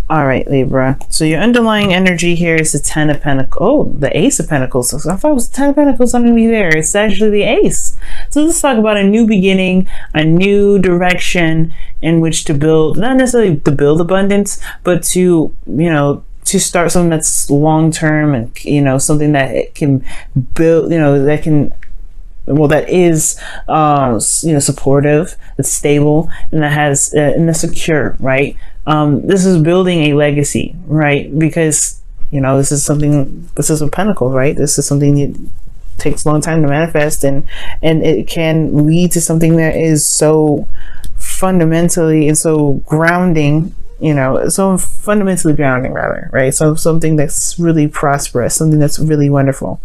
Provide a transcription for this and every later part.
All right, Libra. So your underlying energy here is the Ten of Pentacles. Oh, the Ace of Pentacles. So I thought it was the Ten of Pentacles underneath there. It's actually the Ace. So let's talk about a new beginning, a new direction in which to build, not necessarily to build abundance, but to, to start something that's long-term and, something that it can build, that can, that is, supportive, that's stable, and that has, and that's secure, right? This is building a legacy, right? Because, this is a Pentacles, right? This is something that takes a long time to manifest, and it can lead to something that is so fundamentally and so grounding, so fundamentally grounding rather, right? So something that's really prosperous, something that's really wonderful.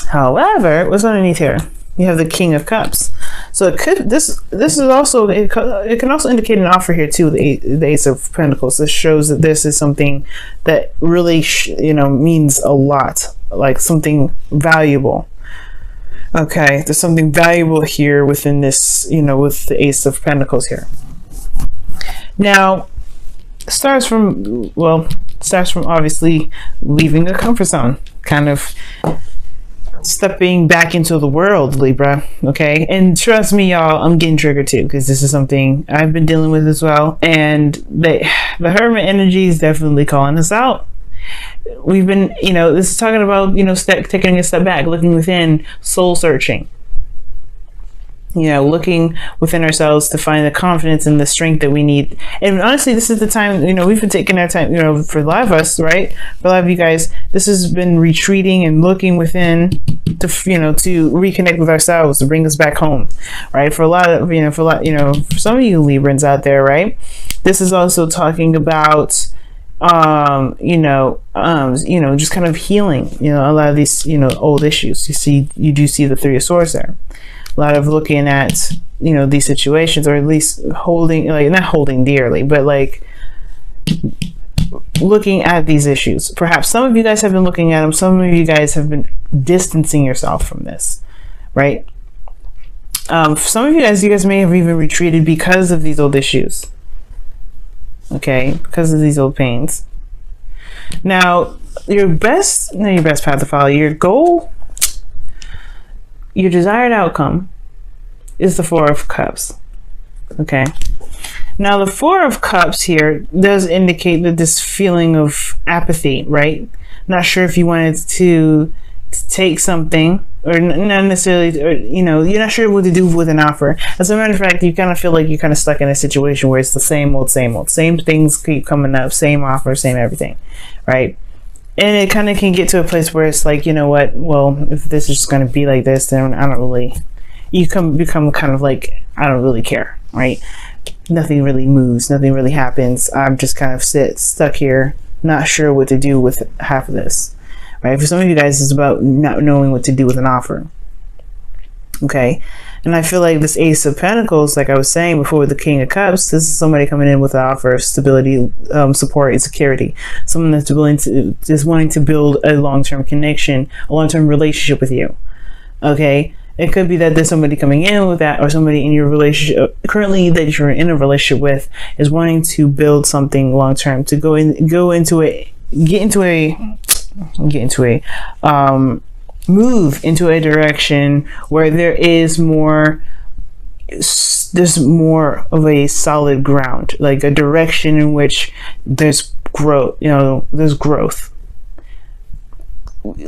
However, what's underneath here? You have the King of Cups. So this is also, it can also indicate an offer here too, the Ace of Pentacles. This shows that this is something that really means a lot, like something valuable. Okay, there's something valuable here within this, with the Ace of Pentacles here. Now, starts from obviously leaving the comfort zone, kind of stepping back into the world, Libra. Okay, and trust me, y'all, I'm getting triggered too, because this is something I've been dealing with as well, and the Hermit energy is definitely calling us out. We've been, this is talking about, taking a step back, looking within, soul searching, looking within ourselves to find the confidence and the strength that we need. And honestly, this is the time, we've been taking our time, for a lot of us, right? For a lot of you guys, this has been retreating and looking within to, to reconnect with ourselves, to bring us back home, right? For a lot of, for some of you Librans out there, right? This is also talking about, just kind of healing, a lot of these, old issues. You do see the Three of Swords there. A lot of looking at, these situations, or at least holding, not holding dearly, but looking at these issues. Perhaps some of you guys have been looking at them. Some of you guys have been distancing yourself from this, right? Some of you guys may have even retreated because of these old issues. Okay, because of these old pains. Now, your best path to follow, your goal, your desired outcome is the Four of Cups. Okay. Now, the Four of Cups here does indicate that this feeling of apathy, right? Not sure if you wanted to take something, or not necessarily, or you're not sure what to do with an offer. As a matter of fact, you kind of feel like you're kind of stuck in a situation where it's the same old, same things keep coming up, same offer, same everything, right? And it kind of can get to a place where it's like, well, if this is just going to be like this, then I don't really, become kind of like, I don't really care, right? Nothing really moves, nothing really happens. I'm just kind of stuck here, not sure what to do with half of this, right? For some of you guys, it's about not knowing what to do with an offer. Okay. And I feel like this Ace of Pentacles, like I was saying before with the King of Cups, this is somebody coming in with an offer of stability, support, and security. Someone that's wanting to build a long-term connection, a long-term relationship with you. Okay. It could be that there's somebody coming in with that, or somebody in your relationship currently that you're in a relationship with is wanting to build something long-term, to move into a direction where there's more of a solid ground, like a direction in which there's growth, there's growth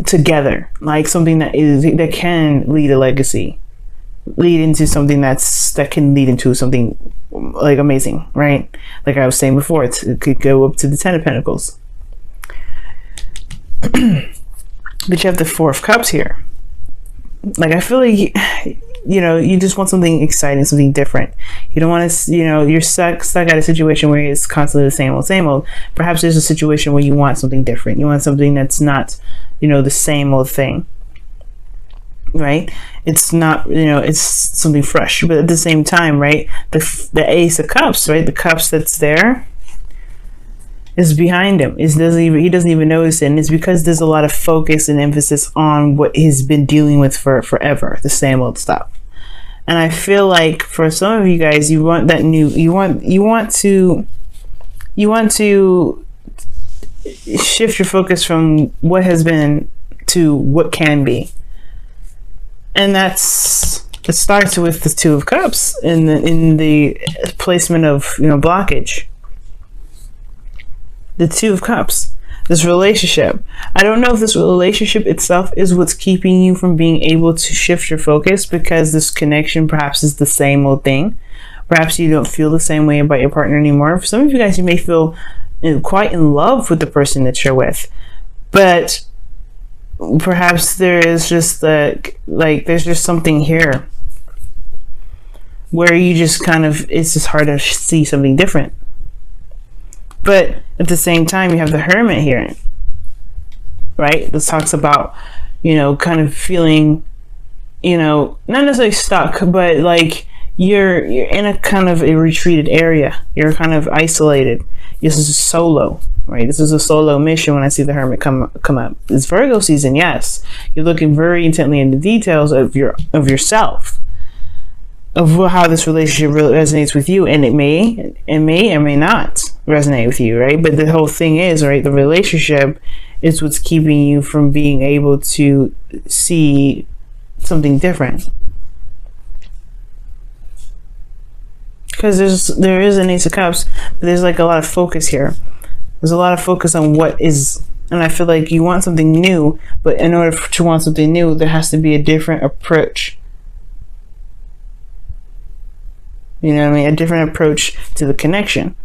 together, like something that can lead a legacy, lead into something that can lead into something like amazing, right? Like I was saying before, it could go up to the Ten of Pentacles. But you have the Four of Cups here. Like, I feel like, you just want something exciting, something different. You don't want to, you're stuck at a situation where it's constantly the same old. Perhaps there's a situation where you want something different. You want something that's not, the same old thing. Right? It's not, it's something fresh. But at the same time, right, the Ace of Cups, right, the cups that's there, is behind him. He doesn't even notice it, and it's because there's a lot of focus and emphasis on what he's been dealing with for forever, the same old stuff. And I feel like for some of you guys, you want that new, you want to you want to shift your focus from what has been to what can be. And it starts with the Two of Cups in the placement of, blockage. The Two of Cups, this relationship. I don't know if this relationship itself is what's keeping you from being able to shift your focus, because this connection perhaps is the same old thing. Perhaps you don't feel the same way about your partner anymore. For some of you guys, you may feel quite in love with the person that you're with, but perhaps there is just there's just something here where you just it's just hard to see something different. But at the same time, you have the Hermit here, right? This talks about, kind of feeling, not necessarily stuck, but like you're in a kind of a retreated area. You're kind of isolated. This is solo, right? This is a solo mission when I see the Hermit come up. It's Virgo season, yes. You're looking very intently into details of yourself, of how this relationship really resonates with you, and it may or may not resonate with you, right? But the whole thing is, right, the relationship is what's keeping you from being able to see something different. Because there is an Ace of Cups, but there's like a lot of focus here. There's a lot of focus on what is, and I feel like you want something new, but in order to want something new, there has to be a different approach. You know what I mean? A different approach to the connection.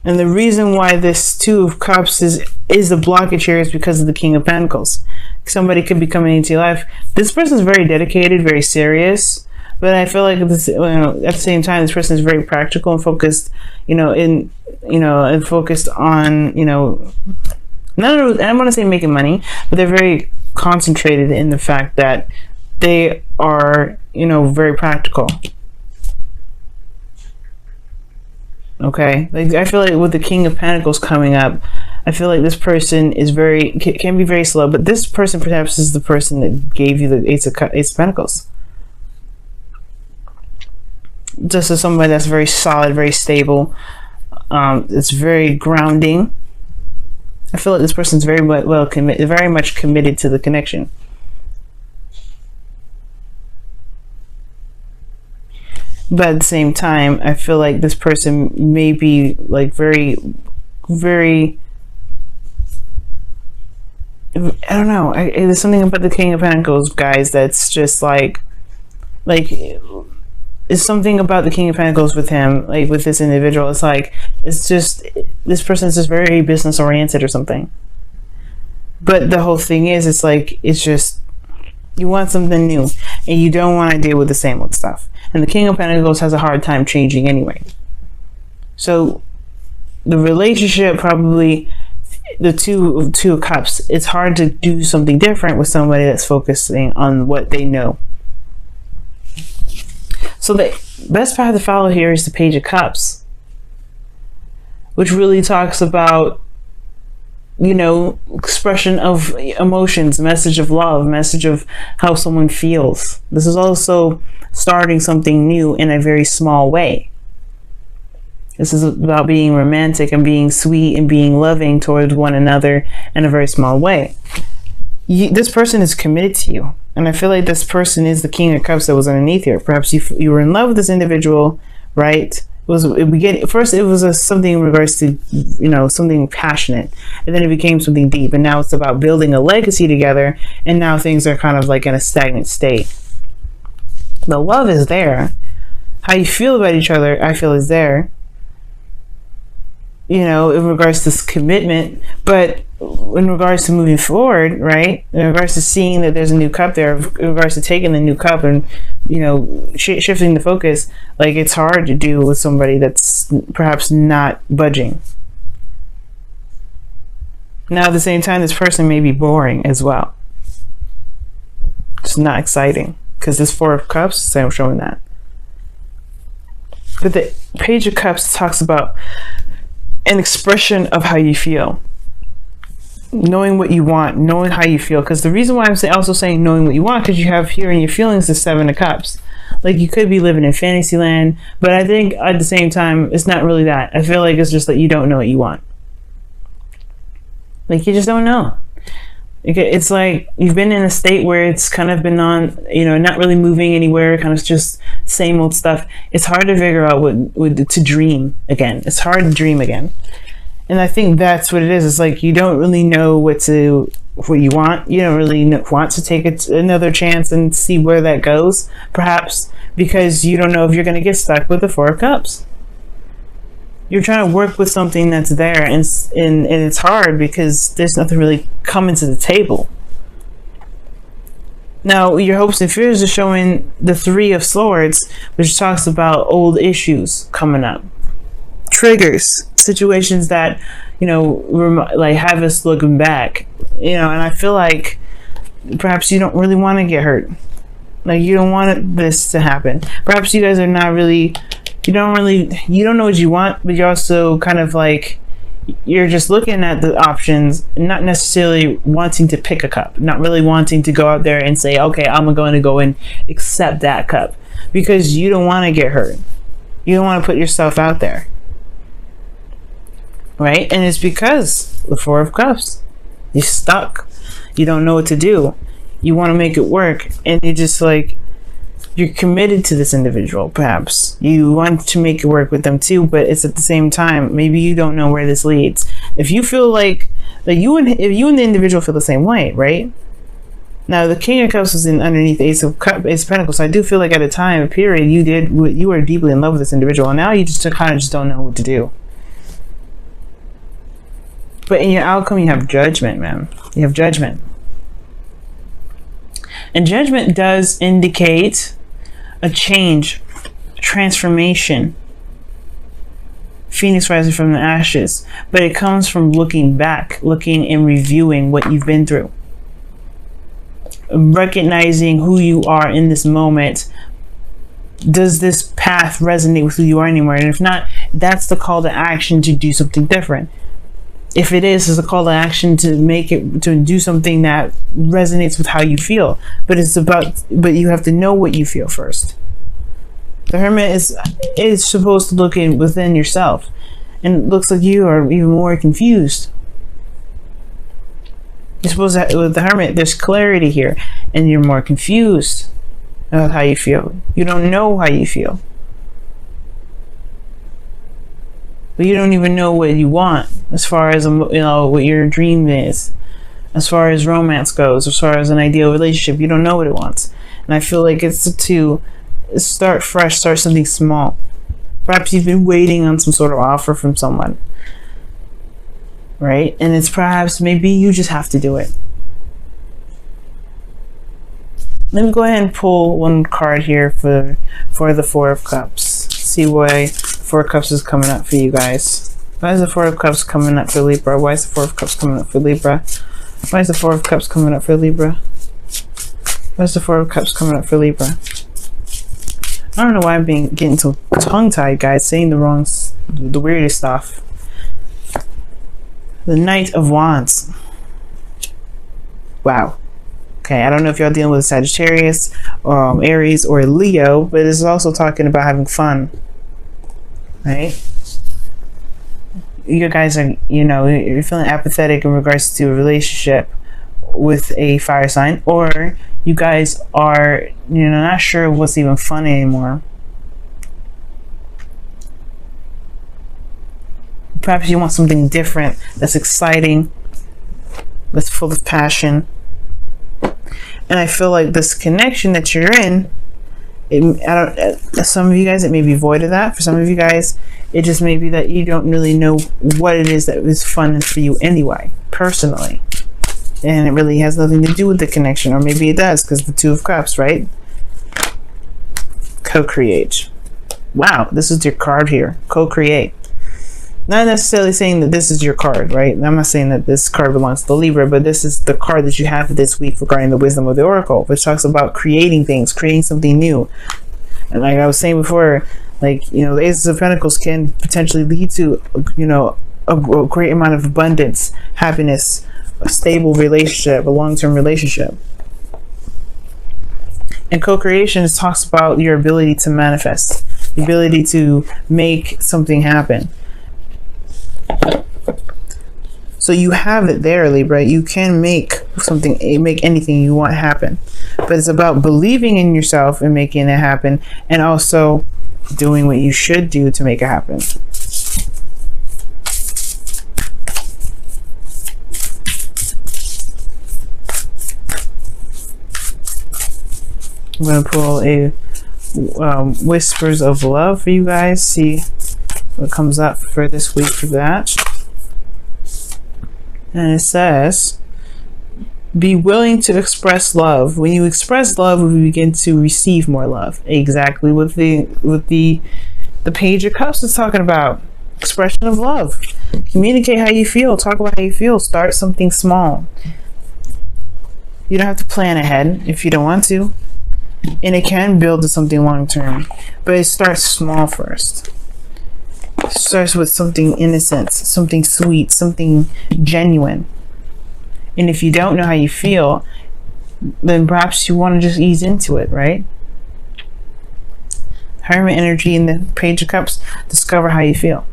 And the reason why this Two of Cups is the blockage here is because of the King of Pentacles. Somebody could be coming into your life. This person is very dedicated, very serious. But I feel like at the same time, this person is very practical and focused, and focused on, I don't want to say making money, but they're very concentrated in the fact that they are, very practical. Okay, like I feel like with the King of Pentacles coming up, I feel like this person is can be very slow, but this person perhaps is the person that gave you the Ace of Pentacles. Just as somebody that's very solid, very stable, it's very grounding. I feel like this person's very much committed to the connection. But at the same time, I feel like this person may be like very, very, I don't know. There's something about the King of Pentacles, guys, that's just like it's something about the King of Pentacles with him, like with this individual. It's just this person's just very business oriented or something. But the whole thing is, it's just you want something new, and you don't want to deal with the same old stuff. And the King of Pentacles has a hard time changing anyway. So the relationship, probably the two of Cups, it's hard to do something different with somebody that's focusing on what they know. So the best path to follow here is the Page of Cups, which really talks about, expression of emotions, message of love, message of how someone feels. This is also starting something new in a very small way. This is about being romantic and being sweet and being loving towards one another in a very small way. This person is committed to you. And I feel like this person is the King of Cups that was underneath here. Perhaps you were in love with this individual, right? First it was something in regards to, something passionate. And then it became something deep. And now it's about building a legacy together. And now things are kind of like in a stagnant state. The love is there. How you feel about each other, I feel, is there. In regards to this commitment, but in regards to moving forward, right? In regards to seeing that there's a new cup there, in regards to taking the new cup and, shifting the focus, like it's hard to do with somebody that's perhaps not budging. Now, at the same time, this person may be boring as well. It's not exciting because this Four of Cups, so I'm showing that. But the Page of Cups talks about an expression of how you feel, knowing what you want, knowing how you feel. Because the reason why I'm also saying knowing what you want, because you have here in your feelings the Seven of Cups. Like you could be living in fantasy land, but I think at the same time, it's not really that. I feel like it's just that you don't know what you want. Like you just don't know. It's like you've been in a state where it's kind of been on, not really moving anywhere, kind of just same old stuff. It's hard to figure out what to dream again. It's hard to dream again. And I think that's what it is. It's like you don't really know what you want. You don't really want to take another chance and see where that goes, perhaps because you don't know if you're going to get stuck with the Four of Cups. You're trying to work with something that's there, and it's hard because there's nothing really coming to the table. Now, your hopes and fears are showing the Three of Swords, which talks about old issues coming up. Triggers, situations that, like have us looking back. And I feel like perhaps you don't really want to get hurt. Like you don't want this to happen. Perhaps you guys are not really... You don't know what you want, but you're also kind of like, you're just looking at the options, not necessarily wanting to pick a cup, not really wanting to go out there and say, okay, I'm going to go and accept that cup, because you don't want to get hurt. You don't want to put yourself out there. Right? And it's because the Four of Cups, you're stuck. You don't know what to do. You want to make it work, and you just like, you're committed to this individual, perhaps. You want to make it work with them too, but it's at the same time, maybe you don't know where this leads. If you feel like if you and the individual feel the same way, right? Now, the King of Cups is underneath the Ace of Pentacles. So I do feel like at a time, a period, you were deeply in love with this individual, and now you just kind of just don't know what to do. But in your outcome, you have judgment, man. You have judgment. And judgment does indicate a change, transformation, phoenix rising from the ashes, but it comes from looking back, looking and reviewing what you've been through, recognizing who you are in this moment. Does this path resonate with who you are anymore? And if not, that's the call to action to do something different. If it is, it's a call to action to do something that resonates with how you feel. But you have to know what you feel first. The Hermit is supposed to look within yourself, and it looks like you are even more confused. You're supposed to, with the Hermit, there's clarity here, and you're more confused about how you feel. You don't know how you feel. But you don't even know what you want as far as what your dream is, as far as romance goes, as far as an ideal relationship. You don't know what it wants, and I feel like it's to start fresh, start something small. Perhaps you've been waiting on some sort of offer from someone, right? And it's perhaps maybe you just have to do it. Let me go ahead and pull one card here for the Four of Cups. See why Four of Cups is coming up for you guys. Why is the Four of Cups coming up for Libra? Why is the Four of Cups coming up for Libra? Why is the Four of Cups coming up for Libra? Why is the Four of Cups coming up for Libra? I don't know why I'm getting so tongue-tied, guys, saying the weirdest stuff. The Knight of Wands. Wow. Okay, I don't know if y'all dealing with Sagittarius, Aries, or Leo, but it's also talking about having fun. Right? You guys are, you're feeling apathetic in regards to a relationship with a fire sign, or you guys are, not sure what's even fun anymore. Perhaps you want something different, that's exciting, that's full of passion. And I feel like this connection that you're in, some of you guys, it may be void of that. For some of you guys, it just may be that you don't really know what it is that is fun for you anyway, personally. And it really has nothing to do with the connection, or maybe it does, because the Two of Cups, right? Co-create. Wow, this is your card here. Co-create. Not necessarily saying that this is your card, right? I'm not saying that this card belongs to the Libra, but this is the card that you have this week regarding the wisdom of the Oracle, which talks about creating things, creating something new. And like I was saying before, like, the Ace of Pentacles can potentially lead to, a great amount of abundance, happiness, a stable relationship, a long-term relationship. And co-creation talks about your ability to manifest, the ability to make something happen. So you have it there, Libra. You can make something, make anything you want happen. But it's about believing in yourself and making it happen, and also doing what you should do to make it happen. I'm going to pull a Whispers of Love for you guys. See what comes up for this week for that. And it says, be willing to express love. When you express love, we begin to receive more love. Exactly what the Page of Cups is talking about. Expression of love. Communicate how you feel. Talk about how you feel. Start something small. You don't have to plan ahead if you don't want to. And it can build to something long term. But it starts small first. It starts with something innocent, something sweet, something genuine. And if you don't know how you feel, then perhaps you want to just ease into it, right? Hermit energy in the Page of Cups. Discover how you feel.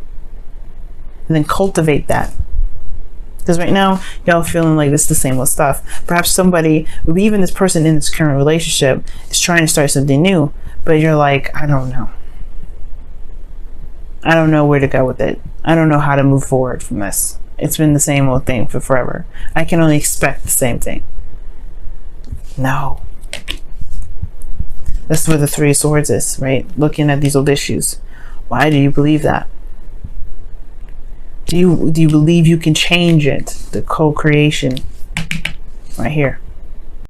And then cultivate that. Because right now, y'all feeling like it's the same old stuff. Perhaps somebody, even this person in this current relationship, is trying to start something new. But you're like, I don't know. I don't know where to go with it. I don't know how to move forward from this. It's been the same old thing for forever. I can only expect the same thing. No. That's where the Three of Swords is, right? Looking at these old issues. Why do you believe that? Do you believe you can change it? The co-creation right here.